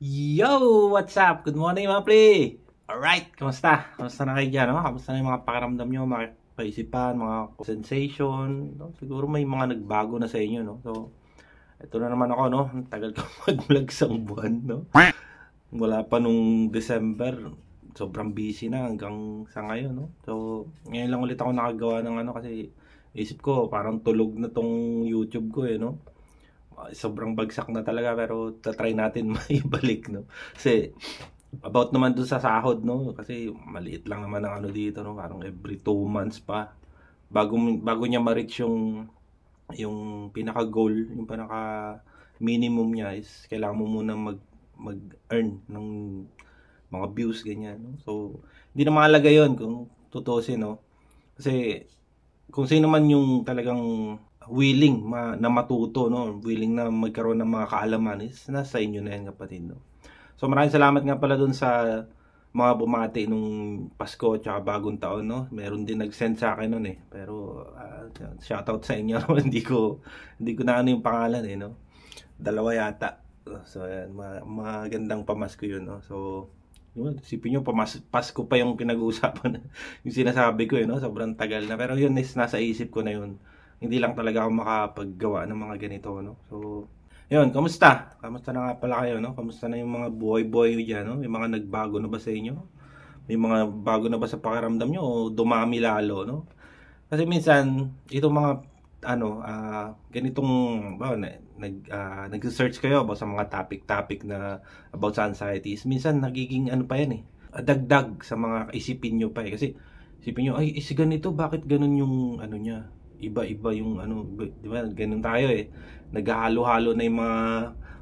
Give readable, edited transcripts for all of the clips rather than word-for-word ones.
Yo! What's up? Good morning mga pre! Alright, kamusta? Kamusta na kayo dyan? No? Kamusta na yung mga pakiramdam nyo, mga kaisipan, mga sensation? No? Siguro may mga nagbago na sa inyo, no? So, ito na naman ako, no? Ang tagal ko mag-vlog sa buwan, no? Wala pa nung December, sobrang busy na hanggang sa ngayon, no? So, ngayon lang ulit ako nakagawa ng ano kasi isip ko parang tulog na tong YouTube ko, no? Sobrang bagsak na talaga pero try natin maibalik, no? Kasi about naman dun sa sahod, no? Kasi maliit lang naman ang ano dito, no? Parang every 2 months pa bago niya ma-reach yung pinaka goal, yung pinaka minimum niya is kailangan mo muna mag-earn ng mga views ganyan, no? So hindi na mahalaga yon kung tutusin, no? Kasi kung sino man yung talagang willing na matuto, no, willing na magkaroon ng mga kaalaman is nasa inyo na yan, kapatid, no. So maraming salamat nga pala dun sa mga bumati nung Pasko at bagong taon, no. Meron din nag-send sa akin nun pero shoutout sa inyo. hindi ko na ano yung pangalan no. Dalawa yata. So ayan, magandang pamasko yun, no. So yun, isipin nyo, Pasko pa yung pinag-uusapan yung sinasabi ko, no? Sobrang tagal na. Pero yun is nasa isip ko na yun. Hindi lang talaga ako makapaggawa ng mga ganito, no? So, yun, kamusta? Kamusta na nga pala kayo, no? Kamusta na yung mga buhay-buhay dyan, no? May mga nagbago na ba sa inyo? May mga bago na ba sa pakiramdam nyo o dumami lalo, no? Kasi minsan, itong mga ganitong nag-search kayo about sa mga topic na about sa anxieties. Minsan nagiging ano pa yan dagdag sa mga isipin nyo pa kasi isipin nyo, ay is ganito, bakit ganun yung ano niya, iba-iba yung ano, di ba? Ganun tayo naghahalo-halo na yung mga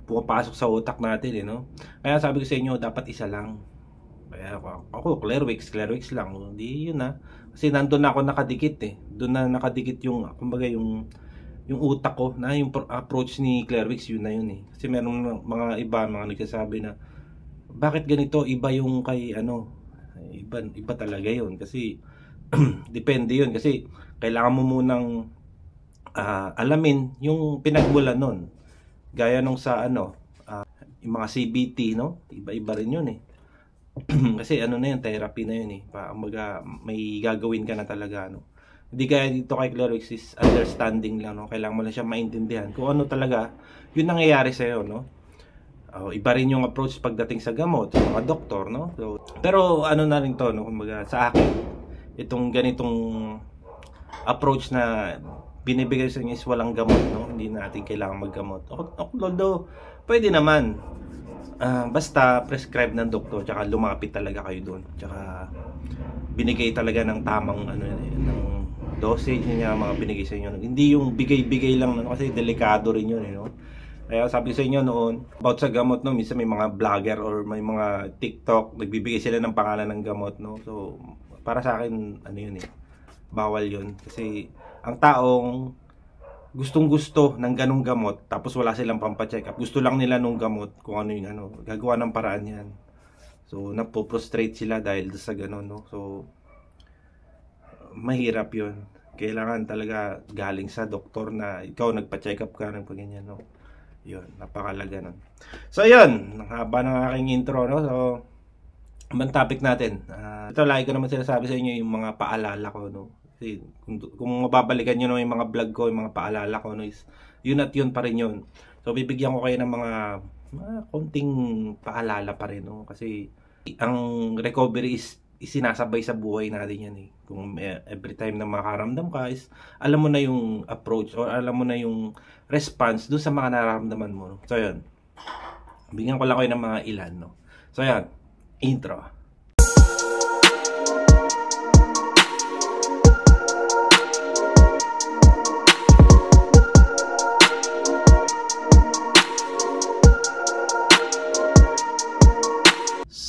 pumapasok sa utak natin no? Kaya sabi ko sa inyo, dapat isa lang. Kaya ako, Clairwix lang. Hindi yun kasi nandun na ako nakadikit Doon na nakadikit yung, kumbaga yung utak ko na yung approach ni Clairwix, yun na yun Kasi meron mga mga nagsasabi na, bakit ganito, iba yung kay iba talaga yun. Kasi, depende yun. Kasi, kailangan mo munang alamin yung pinagmulan nun. Gaya nung sa yung mga CBT, no? Iba-iba rin yun kasi na yun, therapy na yun Kumbaga, may gagawin ka na talaga, no? Hindi kaya dito kay Clairwix is understanding lang, no? Kailangan mo lang siya maintindihan kung ano talaga yun nangyayari sa'yo, no? Iba rin yung approach pagdating sa gamot, sa mga doktor, no? So, pero na rin to, no? Kumbaga, sa akin, itong ganitong approach na binibigay sa inyo is walang gamot, no? Hindi natin kailangan maggamot. Although, pwede naman. Basta prescribe ng doktor, tsaka lumapit talaga kayo doon, tsaka binigay talaga ng tamang ng dosage niya, mga binigay sa inyo. Hindi yung bigay-bigay lang, no? Kasi delikado rin yun no? Kaya sabi sa inyo noon about sa gamot, no, minsan may mga vlogger or may mga TikTok nagbibigay sila ng pangalan ng gamot, no. So para sa akin yun bawal yun, kasi ang taong gustong-gusto ng ganung gamot tapos wala silang pampa-check up, gusto lang nila nung gamot, kung ano yung gagawa ng paraan yan. So napoprostrate sila dahil sa ganun, no. So mahirap yun. Kailangan talaga galing sa doktor na ikaw nagpa-check up ka ng ganyan, no. Yun, napakalaga nun. So yun, ang haba ng aking intro, no. So ang topic natin, ito lagi ko naman sinasabi sa inyo yung mga paalala ko, no. Kasi kung mababalikan nyo yung mga vlog ko, yung mga paalala ko, no, is yun at yun pa rin yun. So bibigyan ko kayo ng mga konting paalala pa rin, no. Kasi ang recovery is isinasabay sa buhay natin yan Kung every time na makaramdam ka is alam mo na yung approach or alam mo na yung response doon sa mga nararamdaman mo, no? So yun, bigyan ko lang kayo ng mga ilan, no. So yan, intro.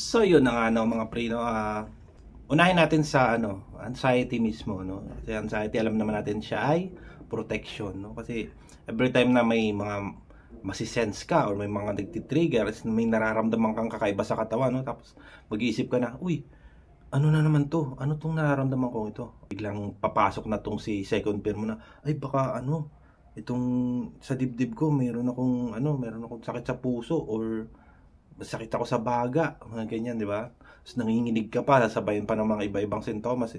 So yun na nga mga pre, no. Unahin natin sa anxiety mismo, no. Kasi anxiety, alam naman natin siya ay protection, no. Kasi every time na may mga masisense ka or may mga nagtitrigger, may nararamdaman kang kakaiba sa katawan, no. Tapos mag-iisip ka na, uy, ano na naman to? Ano tong nararamdaman ko ito? Biglang papasok na tong si second pair mo na, ay baka itong sa dibdib ko meron akong sakit sa puso or sakit ako sa baga, mga ganyan, di ba? Tapos nanginginig ka pa, sasabayin pa ng mga iba-ibang sintomas,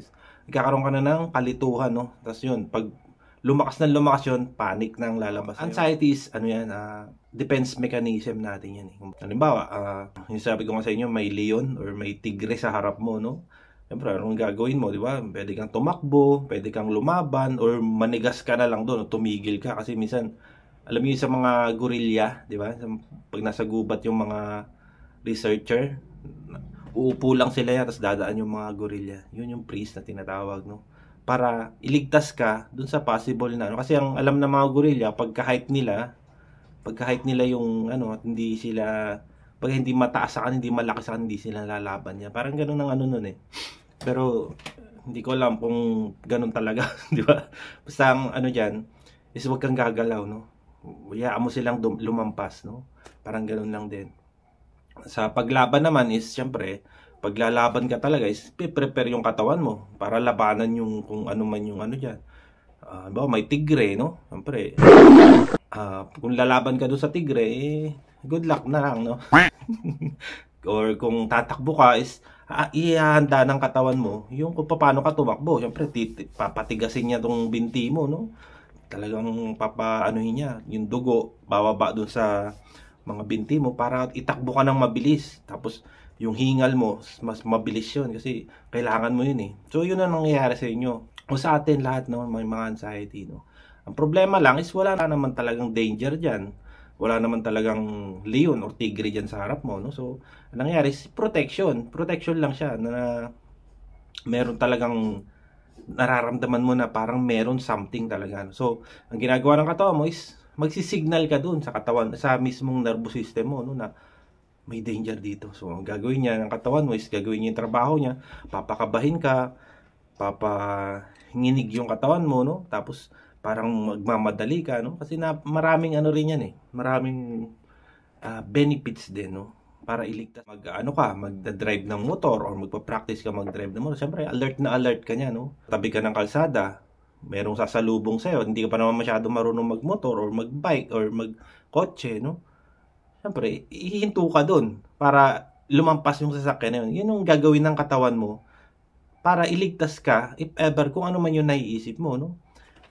nagkakaroon ka na ng kalituhan, no? Tapos yun, pag lumakas yun, panic na ang lalabas. Anxiety is, ano yan, defense mechanism natin yan. Halimbawa, yung sabi ko nga sa inyo, may leon or may tigre sa harap mo, no? Siyempre, anong gagawin mo, di ba? Pwede kang tumakbo, pwede kang lumaban, or manigas ka na lang doon, o tumigil ka. Kasi minsan, alam niyo sa mga gorilla, di ba? Pag nasa gubat yung mga researcher, uupo lang sila yan, tapos dadaan yung mga gorilla. Yun yung freeze na tinatawag, no? Para iligtas ka dun sa possible na, no? Kasi ang alam ng mga gorilla, pagka-height nila yung, hindi sila, pag hindi mataas sa kan, hindi malaki sa kan, hindi sila lalaban niya. Parang ganun ang nun eh. Pero, hindi ko alam kung ganun talaga, di ba? Basta ang dyan, is huwag kang gagalaw, no? Hayaan mo silang lumampas, no? Parang ganun lang din. Sa paglaban naman is, syempre, paglalaban ka talaga is, prepare yung katawan mo para labanan yung, kung ano man yung dyan. May tigre, no? Syempre, kung lalaban ka doon sa tigre, good luck na lang, no? Or kung tatakbo ka is, ihahanda ng katawan mo yung kung paano ka tumakbo. Siyempre, papatigasin niya tong binti mo, no? Talagang papaanuhin niya yung dugo, bababa dun sa mga binti mo para itakbo ka ng mabilis. Tapos, yung hingal mo, mas mabilis yun kasi kailangan mo yun eh. So, yun ang nangyayari sa inyo. O sa atin lahat, no? May mga anxiety, no? Ang problema lang is wala naman talagang danger dyan. Wala naman talagang leon or tigre dyan sa harap mo, no? So, ang nangyayari is protection. Protection lang siya na meron talagang nararamdaman mo na parang meron something talaga. So, ang ginagawa ng katawan mo is magsisignal ka dun sa katawan, sa mismong nervous system mo, no, na may danger dito. So, ang gagawin niya ng katawan mo is gagawin niya yung trabaho niya, papakabahin ka, papahinginig yung katawan mo, no? Tapos, parang magmamadali ka, no? Kasi maraming rin yan eh. Maraming benefits din, no? Para iligtas. Magda-drive ng motor or magpa-practice ka mag-drive ng motor. Siyempre, alert na alert ka niya, no? Tabi ka ng kalsada, merong sasalubong sa'yo, hindi ka pa naman masyado marunong magmotor or magbike or magkotse, no? Siyempre, ihinto ka dun para lumampas yung sasakyan na yun. Yun yung gagawin ng katawan mo para iligtas ka if ever kung ano man yung naiisip mo, no?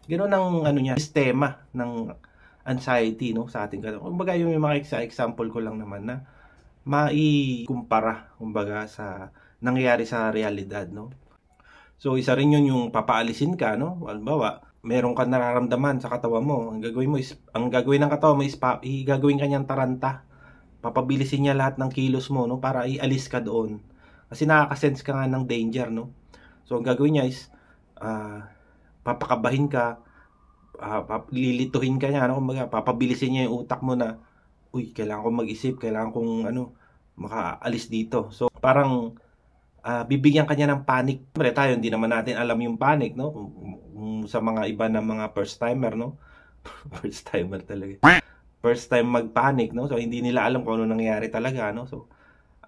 Ganoon ang sistema ng anxiety, no, sa ating katawan. Kumbaga yung mga example ko lang naman na maikumpara kumbaga sa nangyayari sa realidad, no. So isa rin yun yung papaalisin ka, no. Halimbawa, meron kang nararamdaman sa katawan mo. Ang gagawin ng katawan mo is gagawin kanyang taranta. Papabilisin niya lahat ng kilos mo, no, para ialis ka doon. Kasi nakaka-sense ka nga ng danger, no. So ang gagawin niya is papakabahin ka, lilituhin ka niya, kumbaga, papabilisin niya yung utak mo na, uy, kailangan kong mag-isip, kailangan kong makaalis dito. So, parang bibigyan ka niya ng panic. Siyempre tayo, hindi naman natin alam yung panic, no? Sa mga iba na mga first timer, no? First timer talaga. First time mag-panic, no? So, hindi nila alam kung ano nangyayari talaga, no? So,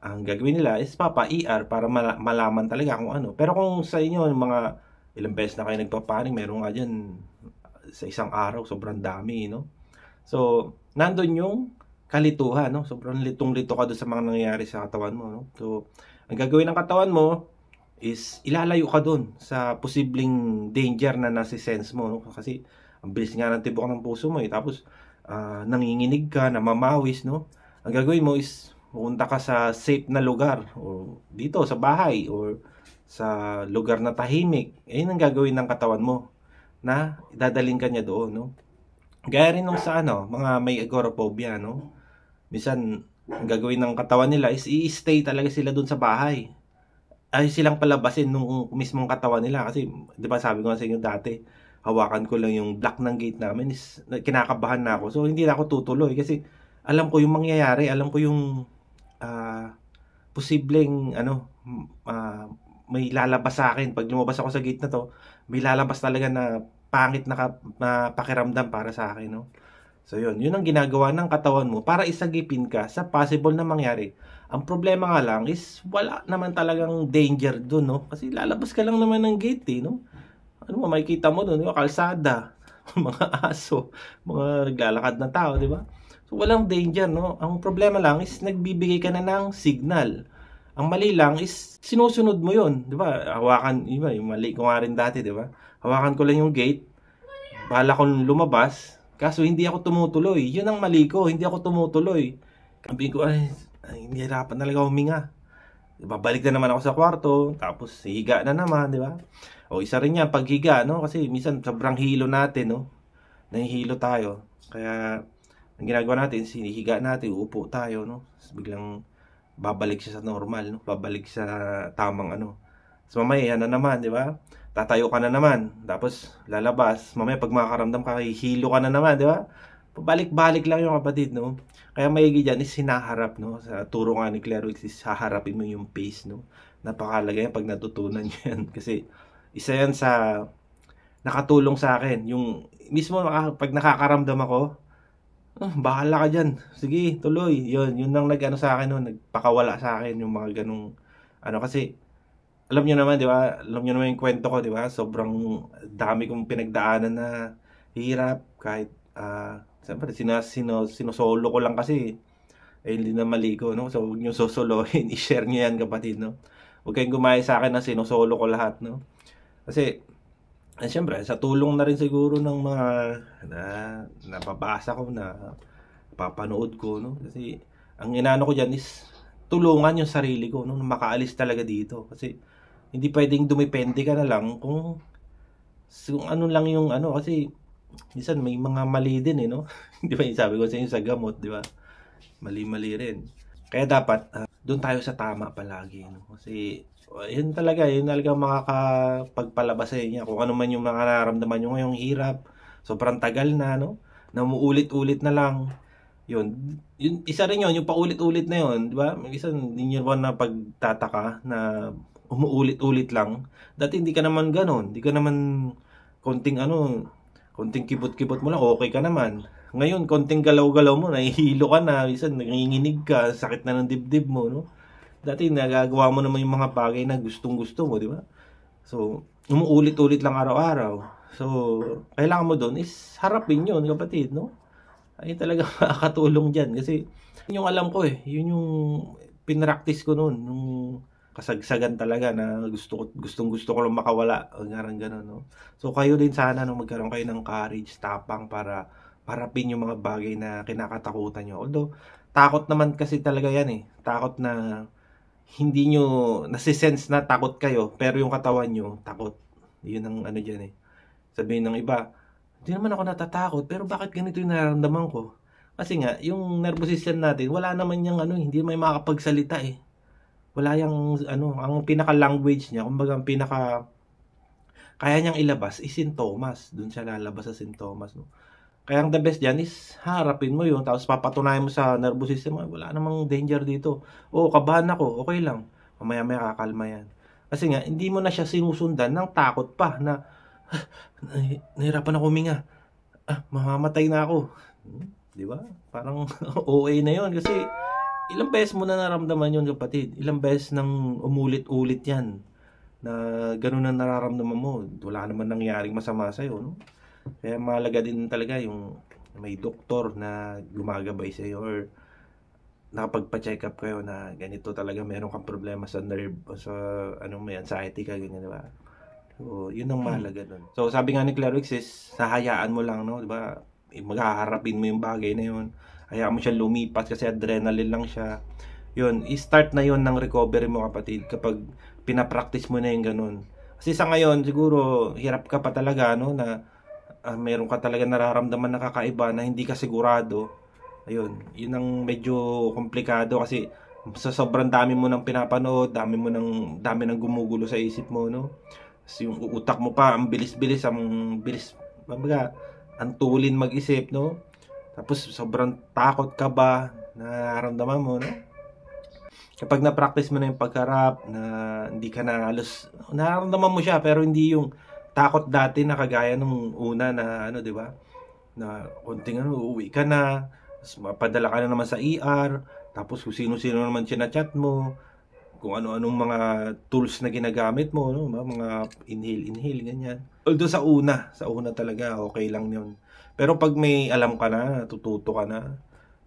ang gagawin nila is papa-ER para malaman talaga kung ano. Pero kung sa inyo, mga ilang beses na kayo nagpapanik, meron nga dyan sa isang araw, sobrang dami, no? So, nandun yung kalituhan, no? Sobrang litong-lito ka doon sa mga nangyayari sa katawan mo, no? So, ang gagawin ng katawan mo is ilalayo ka doon sa posibleng danger na nasi-sense mo, no? Kasi, ang bilis nga ng tibok ng puso mo, eh. Tapos, nanginginig ka, namamawis, no? Ang gagawin mo is, pupunta ka sa safe na lugar, o dito, sa bahay, or sa lugar na tahimik. Ayun ang gagawin ng katawan mo na idadaling ka niya doon, no? Gaya rin nung sa mga may agoraphobia, no? Minsan, ang gagawin ng katawan nila is i-stay talaga sila doon sa bahay. Ay silang palabasin nung mismong katawan nila. Kasi, di ba sabi ko nga sa inyo dati, hawakan ko lang yung block ng gate namin, is kinakabahan na ako. So, hindi na ako tutuloy kasi alam ko yung mangyayari, alam ko yung posibleng may lalabas sa akin. Pag lumabas ako sa gate na to, may lalabas talaga na pangit na pakiramdam para sa akin, no? So yun ang ginagawa ng katawan mo para isagipin ka sa possible na mangyari. Ang problema nga lang is wala naman talagang danger doon, no? Kasi lalabas ka lang naman ng gate, no? Ano mo, makikita mo doon, kalsada, mga aso, mga naglalakad na tao, di ba? So walang danger, no? Ang problema lang is nagbibigay ka na ng signal. Ang mali lang is sinusunod mo 'yon, 'di ba? Hawakan, iba, yung mali ko nga rin dati, 'di ba? Hawakan ko lang yung gate, bala kong lumabas, kaso hindi ako tumutuloy. 'Yun ang mali ko, hindi ako tumutuloy. Sabi ko, nahihirapan talaga huminga. Babalik na naman ako sa kwarto, tapos higa na naman, di ba? O isa rin yan, paghiga, no? Kasi minsan sobrang hilo natin, no? Nahihilo tayo. Kaya, ang ginagawa natin, sinihiga natin, uupo tayo, no? Tapos biglang babalik siya sa normal, no? Babalik sa tamang ano. So mamaya, yan na naman, di ba? Tatayo ka na naman, tapos lalabas. Mamaya, pag makaramdam ka, hilo ka na naman, di ba? Pabalik-balik lang yung kapatid, no? Kaya maigi dyan is hinaharap, no? Sa turo nga ni Claire Wicks is haharapin mo yung pace, no? Napakalaga yan pag natutunan nyo yan. Kasi isa yan sa nakatulong sa akin. Yung mismo pag nakakaramdam ako, bahala ka dyan. Sige, tuloy. Yun ang nag-ano sa akin, no? Nagpakawala sa akin yung mga ganong, ano, kasi alam nyo naman, di ba? Alam nyo naman yung kwento ko, di ba? Sobrang dami kong pinagdaanan na hirap kahit, siyempre, sinosolo ko lang kasi, hindi na mali ko, no? So, huwag nyo sosolohin, i-share nyo yan, kapatid, no? Huwag kayong gumaya sa akin na sinosolo ko lahat, no? Kasi, siyempre, sa tulong na rin siguro ng mga nababasa ko, na papanood ko, no? Kasi, ang inaano ko dyan is, tulungan yung sarili ko, no? Makaalis talaga dito. Kasi, hindi pwedeng dumepende ka na lang kung ano lang yung ano, kasi, minsan may mga mali din, no? Di ba yung sabi ko sa inyo sa gamot, di ba? Mali-mali rin. Kaya dapat doon tayo sa tama palagi, no? Kasi yun talaga makakapagpalabas sa inyo kung ano man yung mga nararamdaman nyo ngayong hirap, sobrang tagal na, no? Na umuulit-ulit na lang. Yun isa rin yun, yung paulit-ulit na yun, di ba? Minsan hindi nyo na pagtataka na umuulit-ulit lang. Dati hindi ka naman ganon, hindi ka naman konting kibot-kibot mo lang, okay ka naman. Ngayon, konting galaw-galaw mo, nahihilo ka na, minsan nanginginig ka, sakit na ng dibdib mo, no? Dati nagagawa mo naman yung mga bagay na gustong-gusto mo, di ba? So, umuulit-ulit lang araw-araw. So, kailangan mo doon is harapin yun, kapatid, no? Ay talaga makakatulong dyan. Kasi, yun yung alam ko yun yung pinractice ko noon, nung kasagsagan talaga na gustong-gusto ko lang makawala o nga gano'n, no? So kayo din sana, no, magkaroon kayo ng courage, tapang para harapin yung mga bagay na kinakatakutan nyo. Although takot naman kasi talaga yan, takot na hindi nyo nasisense na takot kayo, pero yung katawan nyo takot. Yun ang ano dyan. Sabihin ng iba, hindi naman ako natatakot, pero bakit ganito yung nararamdaman ko? Kasi nga yung nervous system natin, wala naman yung hindi may makakapagsalita. Wala yung ang pinaka-language niya, kumbaga ang kaya niyang ilabas is sintomas. Doon siya lalabas sa sintomas, no? Kaya ang the best dyan is harapin mo yun, tapos papatunayan mo sa nervous system, wala namang danger dito. Kabahan ako, okay lang. Mamaya-maya kakalma yan. Kasi nga, hindi mo na siya sinusundan ng takot pa na, nahirapan ako huminga. Mamamatay na ako. Di ba? Parang OA na yun kasi ilang beses mo na naramdaman yun, kapatid. Ilang beses nang umulit-ulit yan na ganun na nararamdaman mo. Wala naman nangyaring masama sa'yo, no? Kaya mahalaga din talaga yung may doktor na gumagabay sa'yo or nakapagpa-check up kayo na ganito talaga, meron kang problema sa nerve o sa may anxiety ka, ganyan, diba? So, yun ang mahalaga dun. So, sabi nga ni Claire Wicks is, hahayaan mo lang, no? Diba? Maghaharapin mo yung bagay na yun. Hayaan mo siya lumipas kasi adrenaline lang siya. Yun, i-start na yun ng recovery mo, kapatid, kapag pinapractice mo na yung ganun. Kasi sa ngayon, siguro, hirap ka pa talaga, no, na meron ka talaga nararamdaman na kakaiba na hindi ka sigurado. Ayun, yun ang medyo komplikado kasi sa sobrang dami mo nang pinapanood, dami nang gumugulo sa isip mo, no? Kasi yung utak mo pa, ang bilis, ang tulin mag-isip, no? Tapos sobrang takot ka ba na nararamdaman mo, no? Kapag na-practice mo na yung pagharap, na hindi ka na halos, nararamdaman mo siya, pero hindi yung takot dati na kagaya nung una na, di ba? Na konting uuwi ka na, tapos mapadala ka na naman sa ER, tapos kung sino-sino naman chat mo, kung ano-anong mga tools na ginagamit mo, no? Mga inhale, ganyan. Although sa una talaga, okay lang yun. Pero pag may alam ka na, natututo ka na,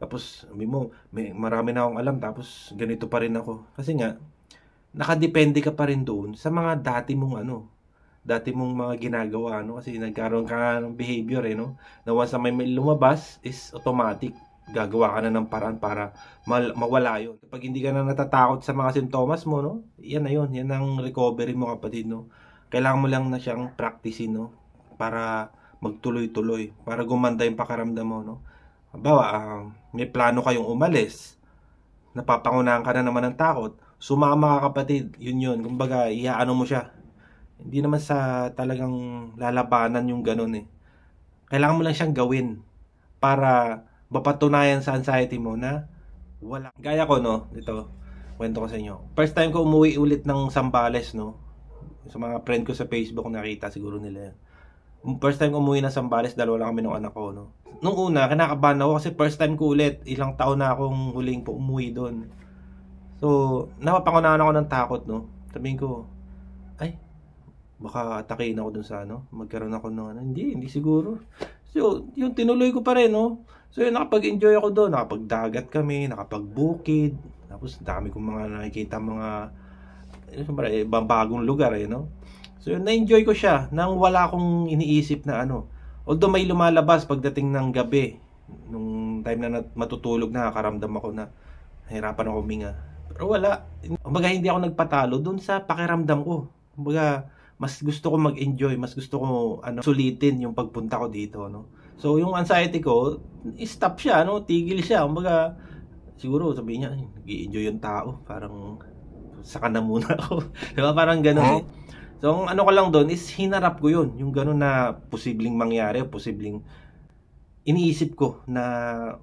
Tapos, sabi mo, marami na akong alam, tapos ganito pa rin ako. Kasi nga, nakadepende ka pa rin doon sa mga dati mong mga ginagawa, no? Kasi nagkaroon ka nga ng behavior, no? Na once na may lumabas, is automatic. Gagawa ka na ng paraan para mawala yun. Pag hindi ka na natatakot sa mga sintomas mo, no? Yan na yun. Yan ang recovery mo, kapatid, no? Kailangan mo lang na siyang practicein, no? Para magtuloy-tuloy. Para gumanda yung pakiramdam mo, no? Halimbawa, may plano kayong umalis. Napapangunahan ka na naman ng takot. Sumama ka, kapatid. Yun. Kumbaga, iaano mo siya. Hindi naman sa talagang lalabanan yung ganun eh. Kailangan mo lang siyang gawin para mapatunayan sa anxiety mo na wala. Gaya ko, no, ito, kwento ko sa inyo. First time ko umuwi ulit ng Zambales, no, sa mga friend ko sa Facebook, nakita siguro nila yan. First time ko umuwi ng Zambales, dalawa lang kami ng anak ko, no. Nung una, kinakabahan ako kasi first time ko ulit. Ilang taon na akong huling po umuwi doon. So, napapangunahan ako ng takot, no. Sabihin ko, ay, baka atakein ako dun sa magkaroon ako ng hindi siguro. So, yung tinuloy ko pa rin, no. So, yun, nakapag-enjoy ako doon, nakapagdagat kami, nakapagbukid, tapos dami kong mga nakikita ibang bagong lugar, no. So, yun, na-enjoy ko siya nang wala akong iniisip na although may lumalabas pagdating ng gabi, nung time na matutulog na, karamdam ako na nahirapan ako huminga. Pero wala. Kumbaga, hindi ako nagpatalo doon sa pakiramdam ko. Kumbaga, mas gusto ko mag-enjoy, mas gusto ko sulitin yung pagpunta ko dito, no. So yung anxiety ko, stop siya, tigil siya. Kumbaga, siguro sabihin niya, nag-i-enjoy yung tao, parang saka na muna ako. Diba? Parang gano'n eh. So ang ko lang doon is hinarap ko yun, yung gano'n na posibleng mangyari, posibleng iniisip ko na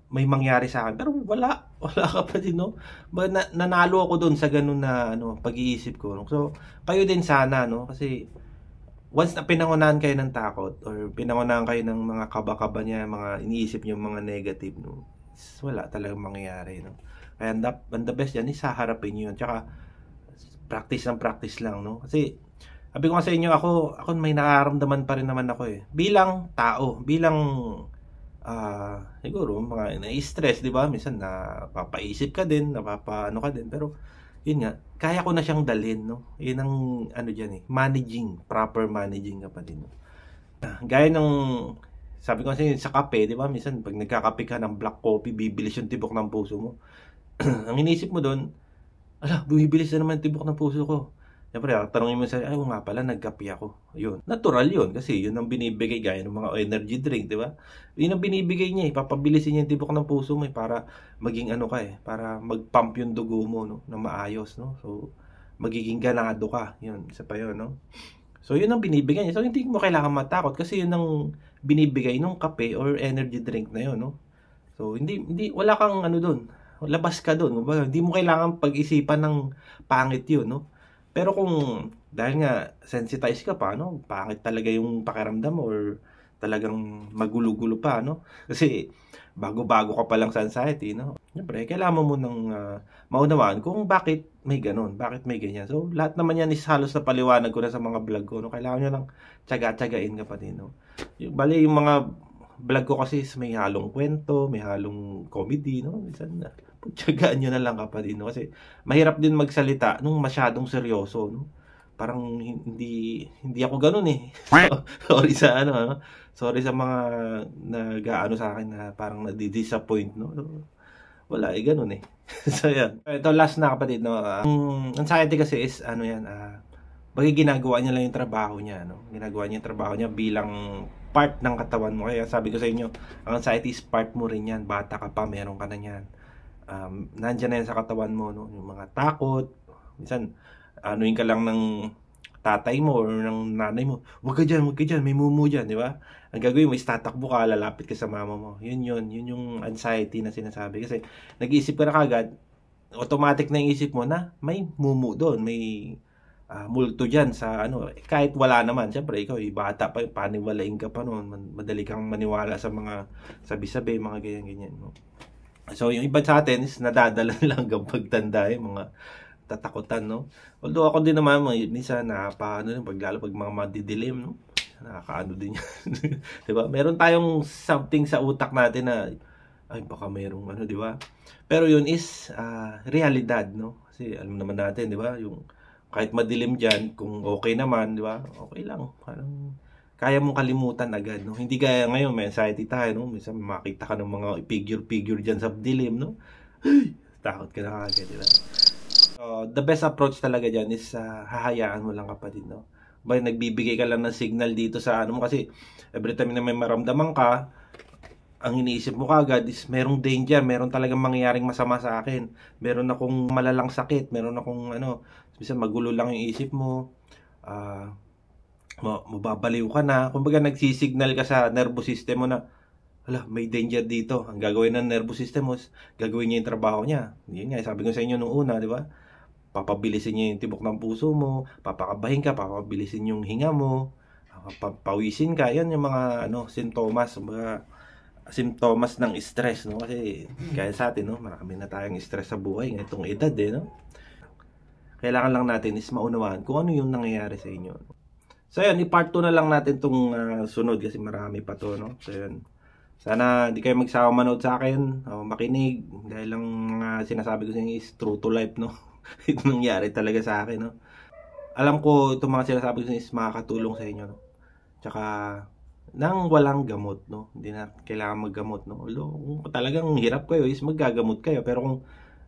may mangyari sa akin. Pero wala kapatid, no. Nanalo ako doon sa gano'n na pag-iisip ko, no? So kayo din sana, no, kasi once na pinangunahan kayo ng takot or pinangunahan kayo ng mga kaba-kaba niya, mga iniisip niyo mga negative, no, wala talagang mangyayari, no. Kaya the best yan is haharapin niyo yun. Tsaka practice lang, no. Kasi sabi ko nga sa inyo, ako may nararamdaman pa rin naman ako eh. Bilang tao, siguro mga na-stress, di ba? Minsan napapaisip ka din, ka din, pero yun nga, kaya ko na siyang dalhin, no. Yun ang diyan eh, proper managing kapatid, no. Gaya ng sabi ko kasi sa kape, di ba? Minsan pag nagkakape ka ng black coffee, bibilis yung tibok ng puso mo. Ang inisip mo doon, bumibilis na naman yung tibok ng puso ko. Siyempre, tanongin mo sa nga pala, nagkape ako. Yun. Natural yun. Kasi yun ang binibigay gaya ng mga energy drink, di ba? Yun ang binibigay niya, papabilisin niya yung tibok ng puso mo para maging para mag-pump yung dugo mo, no, na maayos, no. So, magiging ganado ka. Yun, isa pa yun, no. So, yun ang binibigay niya. So, hindi mo kailangan matakot kasi yun ang binibigay ng kape or energy drink na yun, no. So, wala kang doon. Labas ka doon. Hindi mo kailangan pag-isipan ng pangit yun, no. Pero kung dahil nga sensitize ka pa, pangit talaga yung pakiramdam mo or talagang magulo-gulo pa, no? Kasi bago-bago ka pa lang sa anxiety, no? Siyempre, kailangan mo munang maunawaan kung bakit may ganun, bakit may ganyan. So, lahat naman yan is halos na paliwanag ko na sa mga vlog ko, no? Kailangan nyo lang tiyaga-tiyagain kapatid, no? Bali, yung mga vlog ko kasi may halong kwento, may halong comedy, no? Minsan tiyagaan nyo na lang kapatid, no? Kasi mahirap din magsalita nung masyadong seryoso, no? Parang hindi ako ganun eh. Sorry sa sorry sa mga nag-aano sa akin na parang nadi-disappoint, no? Wala eh, ganun eh. So yan. Ito last na kapatid, no. Anxiety kasi is bagay ginagawa niya lang yung trabaho niya, no. Ginagawa niya yung trabaho niya bilang part ng katawan mo. Kaya sabi ko sa inyo, ang anxiety is part mo rin yan. Bata ka pa, meron ka na yan. Nandiyan na yan sa katawan mo, no? Yung mga takot, minsan anuin ka lang ng tatay mo or ng nanay mo, wag ka dyan, may mumu dyan, di ba? Ang gagawin mo is tatakbo ka, lalapit ka sa mama mo. Yun yung anxiety na sinasabi. Kasi nag-iisip ka na kagad, automatic na yung isip mo na may mumu doon, may multo dyan sa kahit wala naman. Siyempre ikaw bata pa, paniwalain ka pa noon, madali kang maniwala sa mga sabi-sabi, mga ganyan, no? So, yung iba sa atin is nadadala lang hanggang pagtanda yung mga tatakutan, no? Although ako din naman, minsan paglalo pag mga madidilim, no? Nakakaano din yan. Diba? Meron tayong something sa utak natin na ay baka mayroong ano, di ba? Pero yun is realidad, no? Kasi alam naman natin, di ba? Yung kahit madilim diyan, kung okay naman, di ba? Okay lang. Parang kaya mong kalimutan agad, no? Hindi gaya ngayon, may anxiety tayo, no? Minsan makita ka ng mga figure-figure diyan sa dilim, no? Takot ka na kagad, di ba? So, the best approach talaga diyan is hahayaan mo lang, kapatid, no? Ba, nagbibigay ka lang ng signal dito sa ano mo, kasi every time na may maramdaman ka, ang iniisip mo kagad is merong danger, meron talagang mangyayaring masama sa akin. Meron akong malalang sakit, meron akong ano, minsan magulo lang yung isip mo. Mababaliw ka na. Kumbaga nagsisignal ka sa nervous system mo na, hala, may danger dito. Ang gagawin ng nervous system mo, gagawin niya yung trabaho niya. Yun nga, sabi ko sa inyo nung una, di ba? Papabilisin niya yung tibok ng puso mo, papakabahin ka, papabilisin yung hinga mo, pawisin ka. Yan yung mga ano, simptomas ng stress, no? Kasi kaya sa atin, no, marami na tayong stress sa buhay ngayong edad, no? Kailangan lang natin is maunawaan kung ano yung nangyayari sa inyo. So yun, i-part 2 na lang natin tong sunod kasi marami pa to, no? So yun, sana di kayo magsawa manood sa akin o makinig dahil lang sinasabi ko sa inyo is true to life, no? Ito nangyari talaga sa akin, no? Alam ko itong mga sinasabi ko sa inyo is makakatulong sa inyo, no? Tsaka nang walang gamot, no? Hindi na kailangan maggamot, no? Although, kung talagang hirap kayo is maggagamot kayo. Pero kung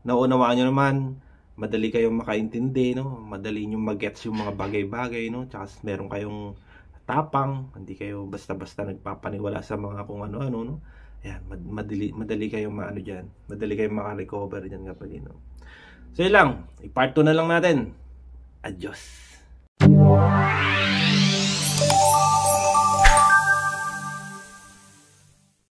naunawaan nyo naman, madali kayong makaintindi, no? Madali nyo mag-gets yung mga bagay-bagay, no? Tsaka meron kayong tapang, hindi kayo basta-basta nagpapaniwala sa mga kung ano-ano, no? Ayan, madali kayong maano dyan. Madali kayong makarecover dyan, kapatid, no? So yun lang, i-part 2 na lang natin. Adios!